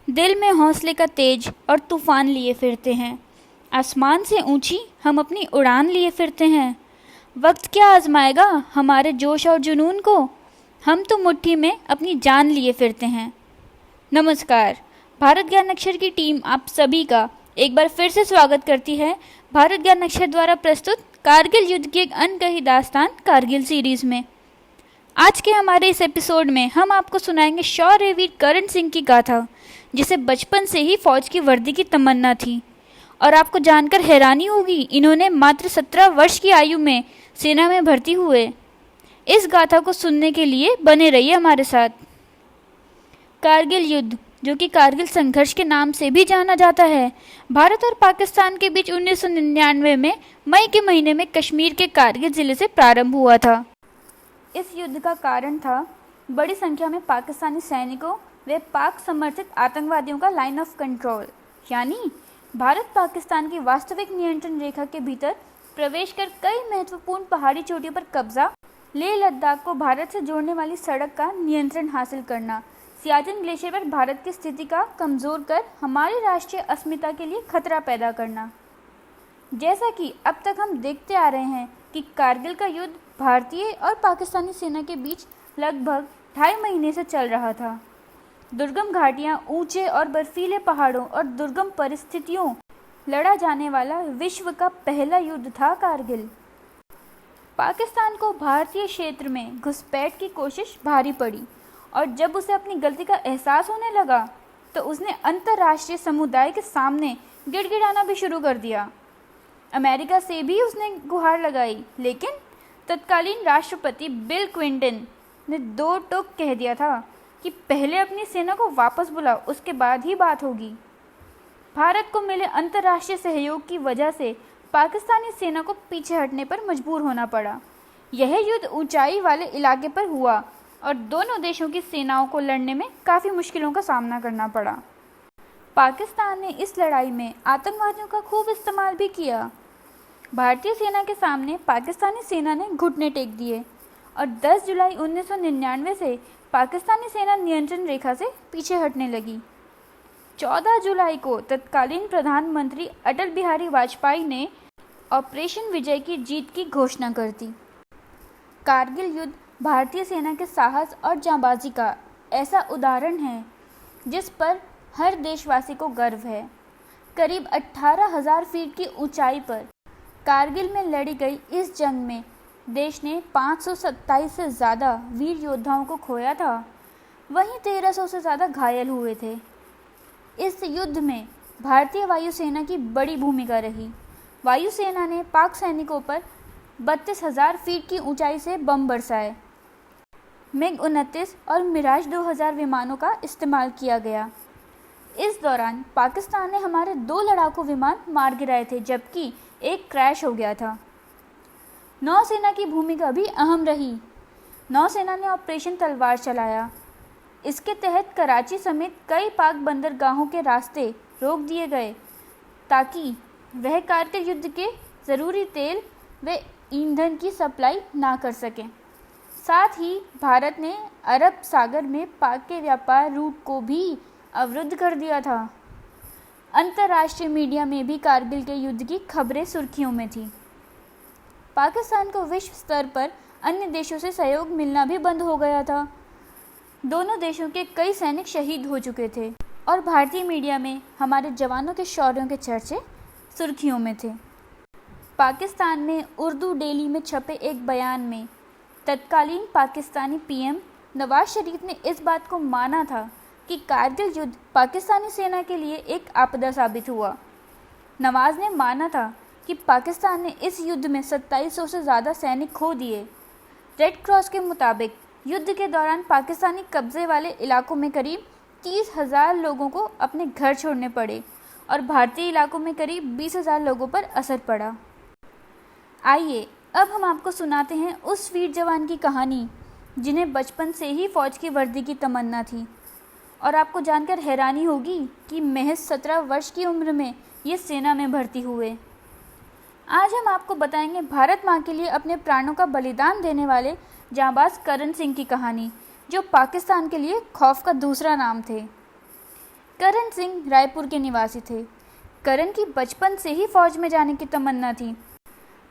दिल में हौसले का तेज और तूफान लिए फिरते हैं। आसमान से ऊंची हम अपनी उड़ान लिए फिरते हैं। वक्त क्या आजमाएगा हमारे जोश और जुनून को, हम तो मुट्ठी में अपनी जान लिए फिरते हैं। नमस्कार, भारत ज्ञान अक्षर की टीम आप सभी का एक बार फिर से स्वागत करती है भारत ज्ञान अक्षर द्वारा प्रस्तुत कारगिल युद्ध की एक अनकही दास्तान कारगिल सीरीज में। आज के हमारे इस एपिसोड में हम आपको सुनाएंगे शौर्यवीर करण सिंह की गाथा, जिसे बचपन से ही फौज की वर्दी की तमन्ना थी। और आपको जानकर हैरानी होगी, इन्होंने मात्र 17 वर्ष की आयु में सेना में भर्ती हुए। इस गाथा को सुनने के लिए बने रहिए हमारे साथ। कारगिल युद्ध, जो कि कारगिल संघर्ष के नाम से भी जाना जाता है, भारत और पाकिस्तान के बीच 1999 में मई के महीने में कश्मीर के कारगिल जिले से प्रारंभ हुआ था। इस युद्ध का कारण था बड़ी संख्या में पाकिस्तानी सैनिकों व पाक समर्थित आतंकवादियों का लाइन ऑफ कंट्रोल, यानी भारत पाकिस्तान की वास्तविक नियंत्रण रेखा के भीतर प्रवेश कर कई महत्वपूर्ण पहाड़ी चोटियों पर कब्जा, लेह लद्दाख को भारत से जोड़ने वाली सड़क का नियंत्रण हासिल करना, सियाचिन ग्लेशियर पर भारत की स्थिति का कमजोर कर हमारी राष्ट्रीय अस्मिता के लिए खतरा पैदा करना। जैसा कि अब तक हम देखते आ रहे हैं कि कारगिल का युद्ध भारतीय और पाकिस्तानी सेना के बीच लगभग 2.5 महीने से चल रहा था। दुर्गम घाटियां, ऊंचे और बर्फीले पहाड़ों और दुर्गम परिस्थितियों लड़ा जाने वाला विश्व का पहला युद्ध था कारगिल। पाकिस्तान को भारतीय क्षेत्र में घुसपैठ की कोशिश भारी पड़ी और जब उसे अपनी गलती का एहसास होने लगा तो उसने अंतर्राष्ट्रीय समुदाय के सामने गिड़गिड़ाना भी शुरू कर दिया। अमेरिका से भी उसने गुहार लगाई, लेकिन तत्कालीन राष्ट्रपति बिल क्लिंटन ने दो टोक कह दिया था कि पहले अपनी सेना को वापस बुलाओ, उसके बाद ही बात होगी। भारत को मिले अंतर्राष्ट्रीय सहयोग की वजह से पाकिस्तानी सेना को पीछे हटने पर मजबूर होना पड़ा। यह युद्ध ऊंचाई वाले इलाके पर हुआ और दोनों देशों की सेनाओं को लड़ने में काफ़ी मुश्किलों का सामना करना पड़ा। पाकिस्तान ने इस लड़ाई में आतंकवादियों का खूब इस्तेमाल भी किया। भारतीय सेना के सामने पाकिस्तानी सेना ने घुटने टेक दिए और 10 जुलाई 1999 से पाकिस्तानी सेना नियंत्रण रेखा से पीछे हटने लगी। 14 जुलाई को तत्कालीन प्रधानमंत्री अटल बिहारी वाजपेयी ने ऑपरेशन विजय की जीत की घोषणा कर दी। कारगिल युद्ध भारतीय सेना के साहस और जांबाजी का ऐसा उदाहरण है जिस पर हर देशवासी को गर्व है। करीब 18,000 फीट की ऊंचाई पर कारगिल में लड़ी गई इस जंग में देश ने 527 से ज़्यादा वीर योद्धाओं को खोया था, वहीं 1300 से ज़्यादा घायल हुए थे। इस युद्ध में भारतीय वायुसेना की बड़ी भूमिका रही। वायुसेना ने पाक सैनिकों पर 32,000 फीट की ऊंचाई से बम बरसाए। MiG-29 और मिराज 2000 विमानों का इस्तेमाल किया गया। इस दौरान पाकिस्तान ने हमारे 2 लड़ाकू विमान मार गिराए थे, जबकि एक क्रैश हो गया था। नौसेना की भूमिका भी अहम रही। नौसेना ने ऑपरेशन तलवार चलाया। इसके तहत कराची समेत कई पाक बंदरगाहों के रास्ते रोक दिए गए ताकि वह कारगिल युद्ध के ज़रूरी तेल व ईंधन की सप्लाई ना कर सकें। साथ ही भारत ने अरब सागर में पाक के व्यापार रूट को भी अवरुद्ध कर दिया था। अंतर्राष्ट्रीय मीडिया में भी कारगिल के युद्ध की खबरें सुर्खियों में थी। पाकिस्तान को विश्व स्तर पर अन्य देशों से सहयोग मिलना भी बंद हो गया था। दोनों देशों के कई सैनिक शहीद हो चुके थे और भारतीय मीडिया में हमारे जवानों के शौर्यों के चर्चे सुर्खियों में थे। पाकिस्तान में उर्दू डेली में छपे एक बयान में तत्कालीन पाकिस्तानी पीएम नवाज शरीफ ने इस बात को माना था कि कारगिल युद्ध पाकिस्तानी सेना के लिए एक आपदा साबित हुआ। नवाज ने माना था कि पाकिस्तान ने इस युद्ध में 2700 से ज़्यादा सैनिक खो दिए। रेड क्रॉस के मुताबिक युद्ध के दौरान पाकिस्तानी कब्जे वाले इलाकों में करीब 30,000 लोगों को अपने घर छोड़ने पड़े और भारतीय इलाकों में करीब 20,000 लोगों पर असर पड़ा। आइए अब हम आपको सुनाते हैं उस वीर जवान की कहानी जिन्हें बचपन से ही फौज की वर्दी की तमन्ना थी। और आपको जानकर हैरानी होगी कि महज 17 वर्ष की उम्र में ये सेना में भर्ती हुए। आज हम आपको बताएंगे भारत माँ के लिए अपने प्राणों का बलिदान देने वाले जांबाज करण सिंह की कहानी, जो पाकिस्तान के लिए खौफ का दूसरा नाम थे। करण सिंह रायपुर के निवासी थे। करण की बचपन से ही फौज में जाने की तमन्ना थी।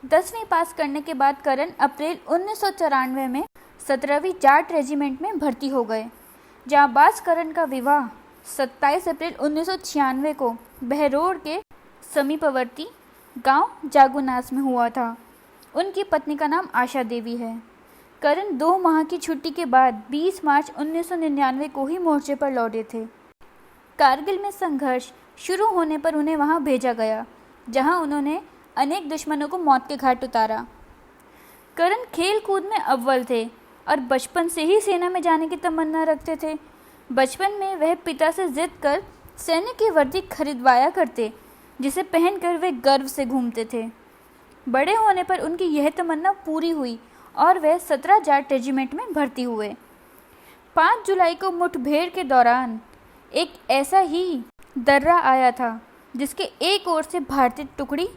10वीं पास करने के बाद करण अप्रैल 1994 में 17वीं जाट रेजिमेंट में भर्ती हो गए। जांबाज करण का विवाह 27 अप्रैल 1996 को बहरोड़ के समीपवर्ती गांव जागुनास में हुआ था। उनकी पत्नी का नाम आशा देवी है। करण 2 माह की छुट्टी के बाद 20 मार्च 1999 को ही मोर्चे पर लौटे थे। कारगिल में संघर्ष शुरू होने पर उन्हें वहां भेजा गया, जहां उन्होंने अनेक दुश्मनों को मौत के घाट उतारा। करण खेल कूद में अव्वल थे और बचपन से ही सेना में जाने की तमन्ना रखते थे। बचपन में वह पिता से जिद कर सैनिक की वर्दी खरीदवाया करते, जिसे पहनकर वे गर्व से घूमते थे। बड़े होने पर उनकी यह तमन्ना पूरी हुई और वह 17 जाट रेजिमेंट में भर्ती हुए। 5 जुलाई को मुठभेड़ के दौरान एक ऐसा ही दर्रा आया था, जिसके एक ओर से भारतीय टुकड़ी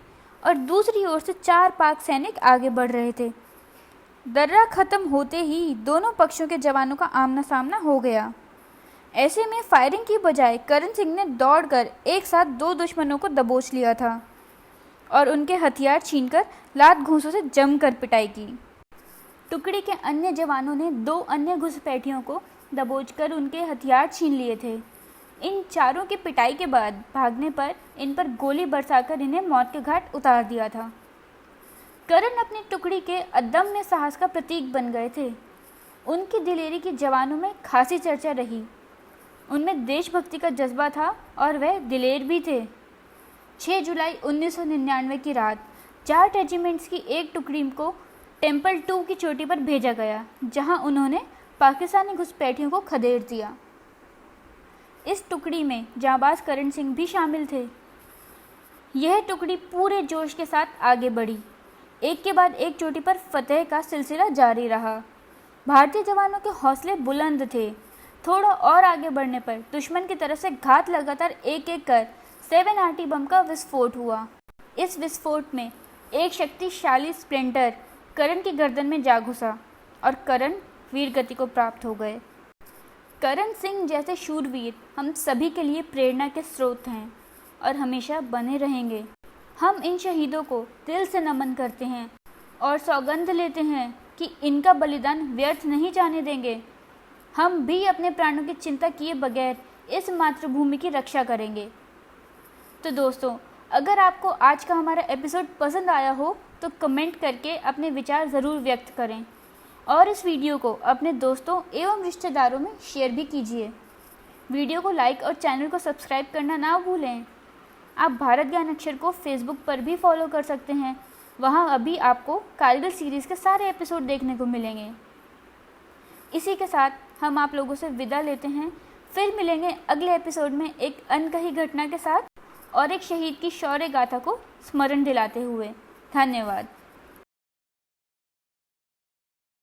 और दूसरी ओर से 4 पाक सैनिक आगे बढ़ रहे थे। दर्रा खत्म होते ही दोनों पक्षों के जवानों का आमना सामना हो गया। ऐसे में फायरिंग की बजाय करण सिंह ने दौड़कर एक साथ 2 दुश्मनों को दबोच लिया था और उनके हथियार छीनकर लात घूंसों से जमकर पिटाई की। टुकड़ी के अन्य जवानों ने 2 अन्य घुसपैठियों को दबोचकर उनके हथियार छीन लिए थे। इन चारों की पिटाई के बाद भागने पर इन पर गोली बरसाकर इन्हें मौत के घाट उतार दिया था। करण अपनी टुकड़ी के अदम्य साहस का प्रतीक बन गए थे। उनकी दिलेरी की जवानों में खासी चर्चा रही। उनमें देशभक्ति का जज्बा था और वह दिलेर भी थे। 6 जुलाई 1999 की रात जाट रेजिमेंट्स की एक टुकड़ी को टेम्पल 2 की चोटी पर भेजा गया, जहां उन्होंने पाकिस्तानी घुसपैठियों को खदेड़ दिया। इस टुकड़ी में जांबाज करण सिंह भी शामिल थे। यह टुकड़ी पूरे जोश के साथ आगे बढ़ी। एक के बाद एक चोटी पर फतेह का सिलसिला जारी रहा। भारतीय जवानों के हौसले बुलंद थे। थोड़ा और आगे बढ़ने पर दुश्मन की तरफ से घात लगातार एक एक कर 7 आरटी बम का विस्फोट हुआ। इस विस्फोट में एक शक्तिशाली स्प्लिंटर करण की गर्दन में जा घुसा और करण वीरगति को प्राप्त हो गए। करण सिंह जैसे शूरवीर हम सभी के लिए प्रेरणा के स्रोत हैं और हमेशा बने रहेंगे। हम इन शहीदों को दिल से नमन करते हैं और सौगंध लेते हैं कि इनका बलिदान व्यर्थ नहीं जाने देंगे। हम भी अपने प्राणों की चिंता किए बगैर इस मातृभूमि की रक्षा करेंगे। तो दोस्तों, अगर आपको आज का हमारा एपिसोड पसंद आया हो तो कमेंट करके अपने विचार ज़रूर व्यक्त करें और इस वीडियो को अपने दोस्तों एवं रिश्तेदारों में शेयर भी कीजिए। वीडियो को लाइक और चैनल को सब्सक्राइब करना ना भूलें। आप भारत ज्ञान अक्षर को फेसबुक पर भी फॉलो कर सकते हैं। वहां अभी आपको कारगिल सीरीज़ के सारे एपिसोड देखने को मिलेंगे। इसी के साथ हम आप लोगों से विदा लेते हैं। फिर मिलेंगे अगले एपिसोड में एक अनकही घटना के साथ और एक शहीद की शौर्य गाथा को स्मरण दिलाते हुए। धन्यवाद।